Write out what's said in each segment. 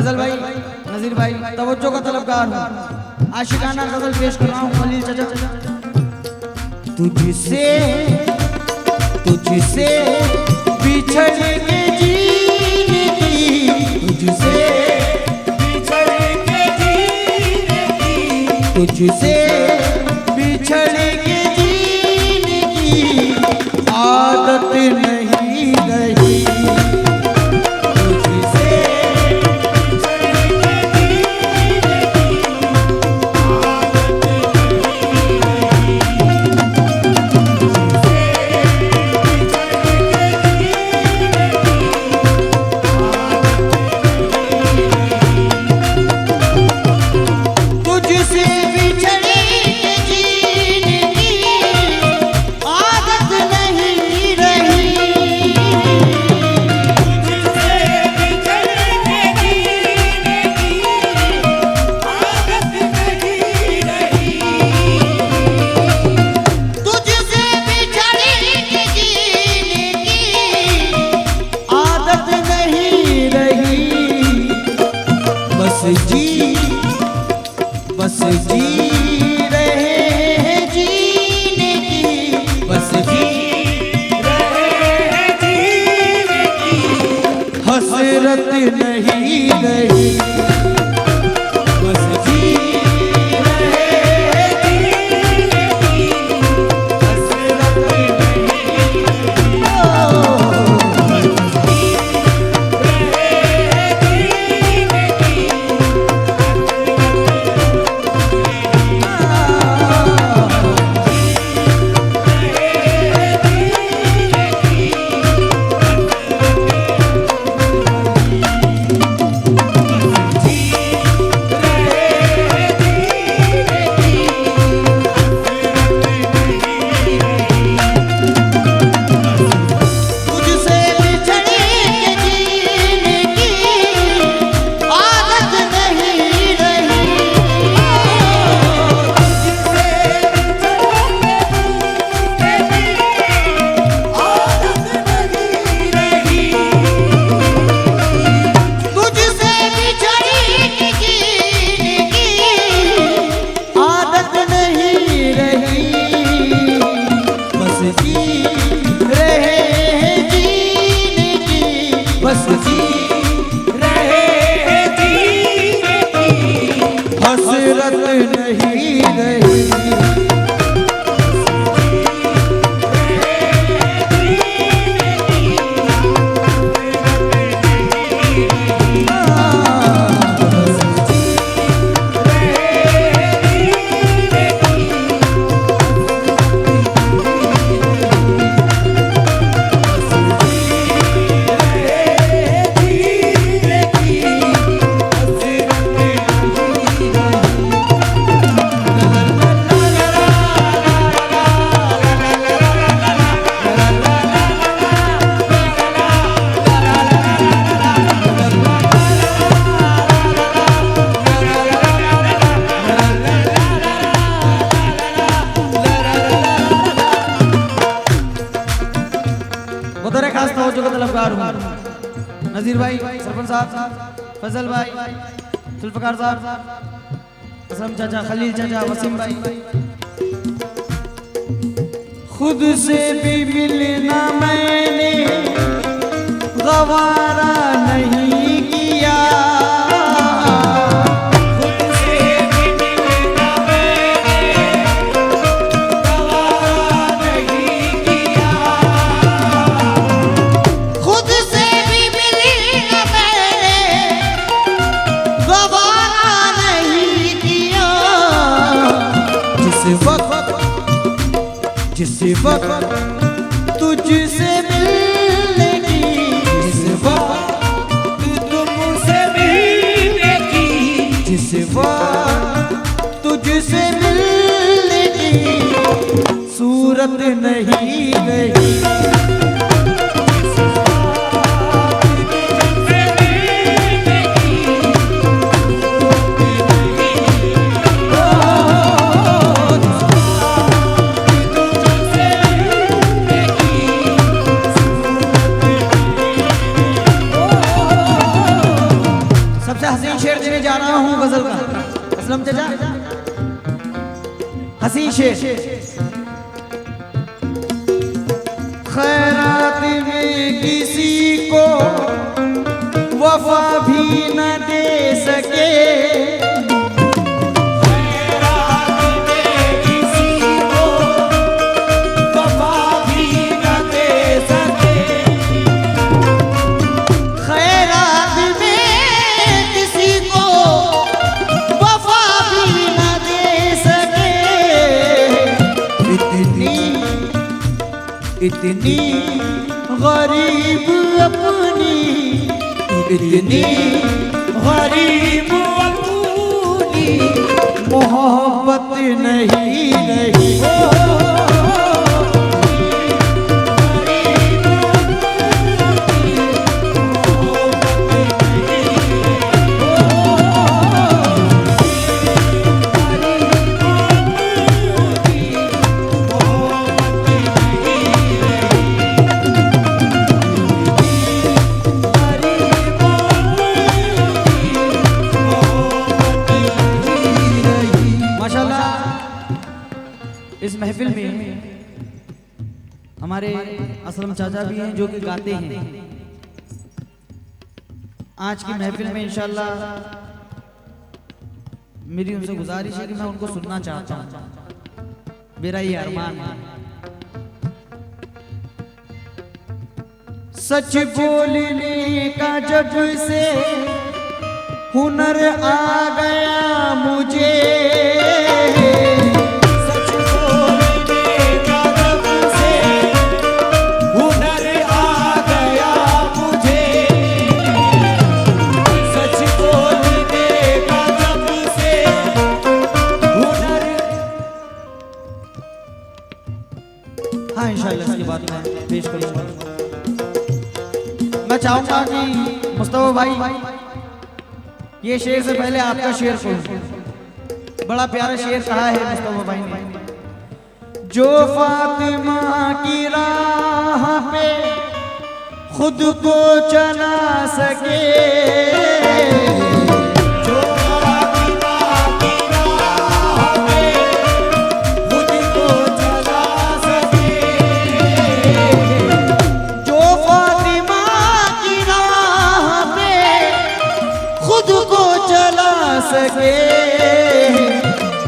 फैजल भाई, नजीर भाई, तवज्जो का तलबगार हूँ। आशिकाना गजल पेश कर रहा हूँ खलील चाचा। तुझसे तुझसे बिछड़ के जीने की, तुझसे बिछड़ के जीने की, तुझसे बिछड़ के जीने की आदत नहीं रही। बस जी रहे हैं जीने की, बस जी रहे हैं जीने की हसरत नहीं रही। बस जी रहे हैं जीने की हसरत नहीं रही। बस जी रहे हैं जीने की हसरत नहीं रही। नजीर भाई, सरपंच साहब, फजल भाई, जुल्फकार साहब, असलम चाचा, खलील चाचा, वसीम भाई। खुद से भी मिलना मैंने गवारा नहीं किया, जिस वक्त तुझसे मिलने की, जिस वक्त तुमसे मिलने की, जिस वक्त तुझसे मिलने की सूरत नहीं रही। हसी शेर। खैरात में किसी को वफा भी न दे सके, खैरात में किसी को वफा भी न दे सके, खैरात में किसी को वफा भी न दे सके। इतनी गरीब अपनी, इतनी गरीब अपनी मोहब्बत नहीं नहीं इस महफिल में हमारे असलम चाचा भी हैं जो कि गाते हैं। आज की महफिल में इंशाल्लाह मेरी उनसे गुजारिश है कि मैं उनको सुनना चाहता हूं, मेरा ये अरमान है। सच बोलने का जब से हुनर आ गया मुझे, हाँ इंशाल्लाह इसके बाद मैं पेश करूंगा। मैं चाहूंगा कि मुस्तफा भाई ये शेर से पहले आपका शेर सुन। बड़ा प्यारा शेर कहा है मुस्तफा भाई ने। जो फातिमा की राह पे खुद को चला सके,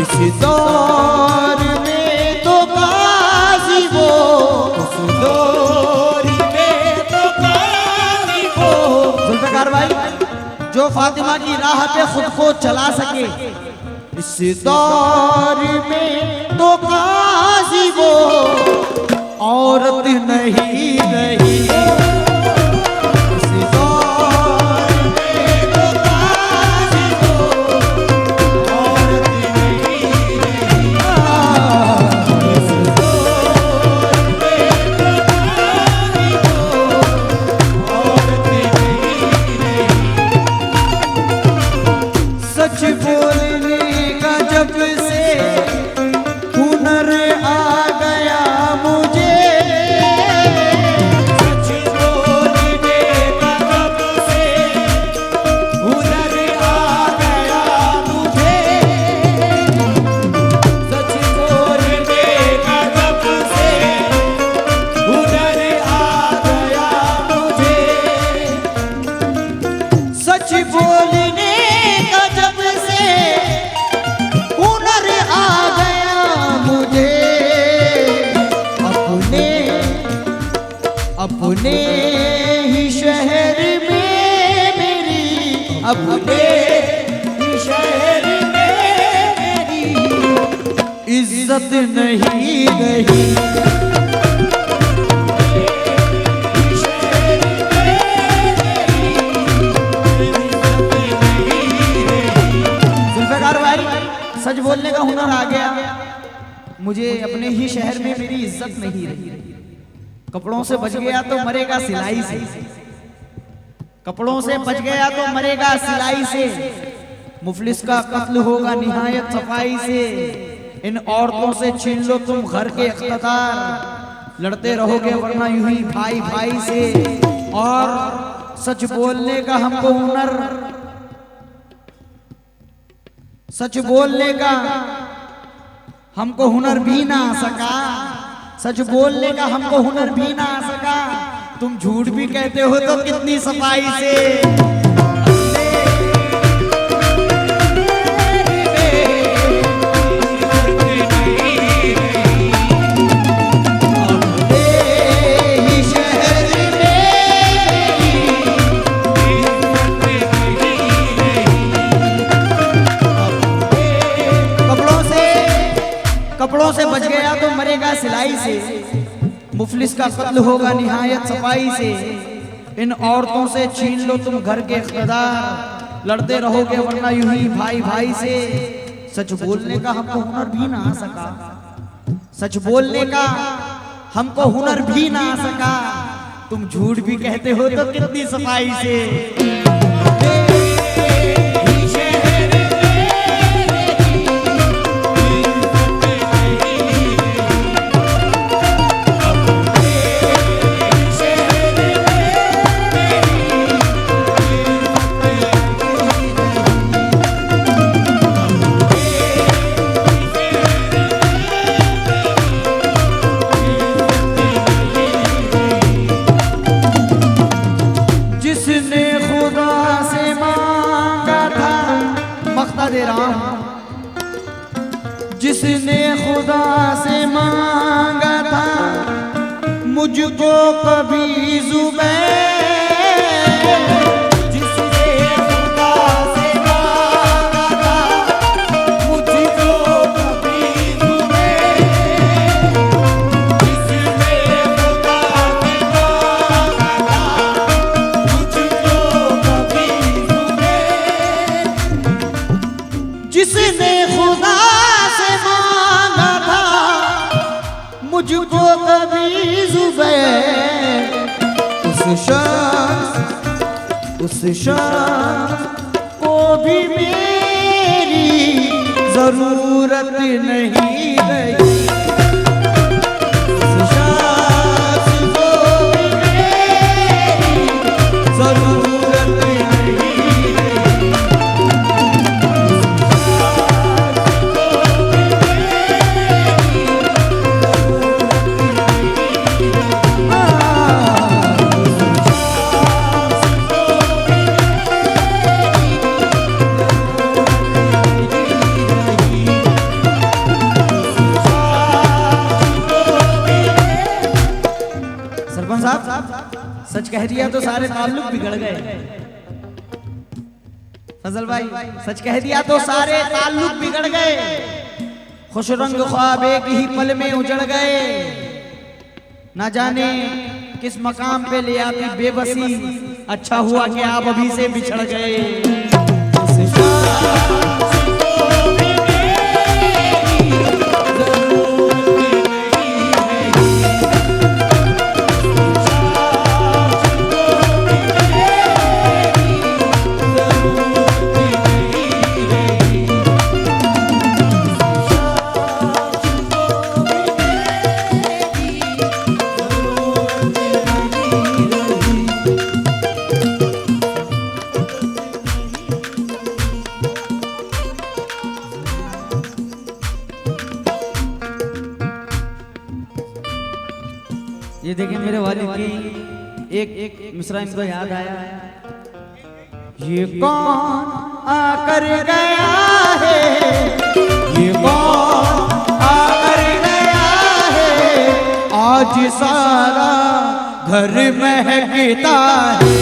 इस दौर में तो काजी वो, उस दौर में तो काजी वो, जुल्फ़िकार भाई जो फातिमा की राह पे खुद को चला सके, इस दौर में तो काजी वो औरत नहीं नहीं। सच बोलने का जब से हुनर आ गया मुझे, सच बोलने का जब से हुनर आ गया मुझे, सच बोलने का जब से हुनर आ गया मुझे, सच बोलने का जब से हुनर आ गया मुझे। अपने ही शहर में मेरी, अपने ही शहर में मेरी इज्जत नहीं नहीं। जुल्फ़िकार भाई सच बोलने का हुनर आ गया मुझे, अपने ही शहर में मेरी इज्जत नहीं रही। कपड़ों से बच गया तो मरेगा सिलाई से, कपड़ों से बच गया तो मरेगा सिलाई से। मुफलिस का कत्ल होगा निहायत सफाई से। इन औरतों से छीन लो तुम घर के इख्तियार, लड़ते रहोगे वरना यूं ही भाई भाई से। और सच बोलने का हमको हुनर, सच बोलने का हमको हुनर भी ना आ सका, सच बोलने का हमको हुनर भी ना आ सका। तुम झूठ भी कहते हो तो कितनी सफाई से। कपड़ों से बच गया तो मरेगा सिलाई से, मुफलिस का कत्ल होगा निहायत सफाई से। इन औरतों से छीन लो तुम घर के इख्तियार, लड़ते रहोगे वरना यूं ही भाई भाई से। सच बोलने का हमको हुनर भी ना आ सका, सच बोलने का हमको हुनर भी ना आ सका। तुम झूठ भी कहते हो तो कितनी सफाई से। जिसने खुदा से मांगा था मुझको कभी ज़ुबैर, जिसने खुदा से मांगा था मुझको कभी ज़ुबैर, जिसने खुदा से मांगा था मुझको कभी ज़ुबैर, जिसने खुदा मुझको कभी ज़ुबैर, उस शख्स को भी मेरी ज़रूरत नहीं रही, उस शख्स को भी मेरी ज़रूरत नहीं रही। सच कह दिया तो सारे ताल्लुक बिगड़ गए। फजल भाई सच कह दिया तो सारे ताल्लुक बिगड़ गए। खुश रंग ख्वाब एक ही पल में उजड़ गए। ना जाने किस मकाम पे ले आती बेबसी, अच्छा हुआ कि आप अभी से बिछड़ गए। ये देखिए मेरे वालिद की एक मिसरा इनको याद आया। ये कौन आकर गया है, ये कौन आकर गया है, आज सारा घर महकता है।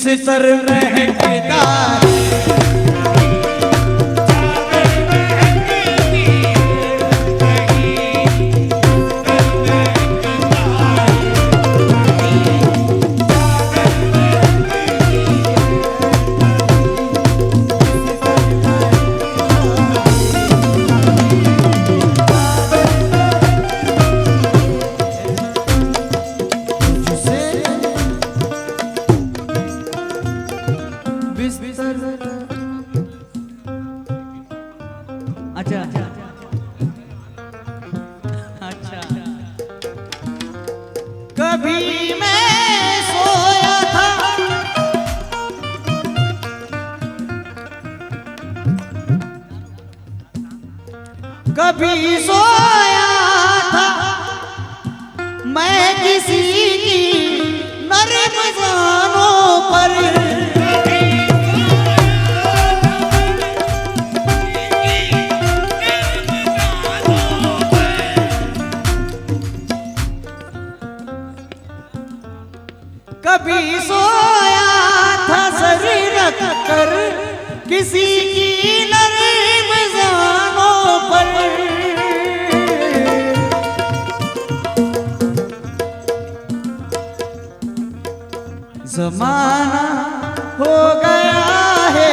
जिस सर महकता है अच्छा अच्छा कभी मैं सोया था कभी सोया था मैं किसी की नरम जानों पर कभी सोया था सर रख कर किसी की नरम जानों पर ज़माना हो गया है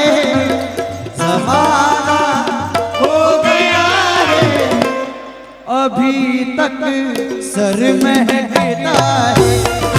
ज़माना हो गया है अभी तक सर महकता है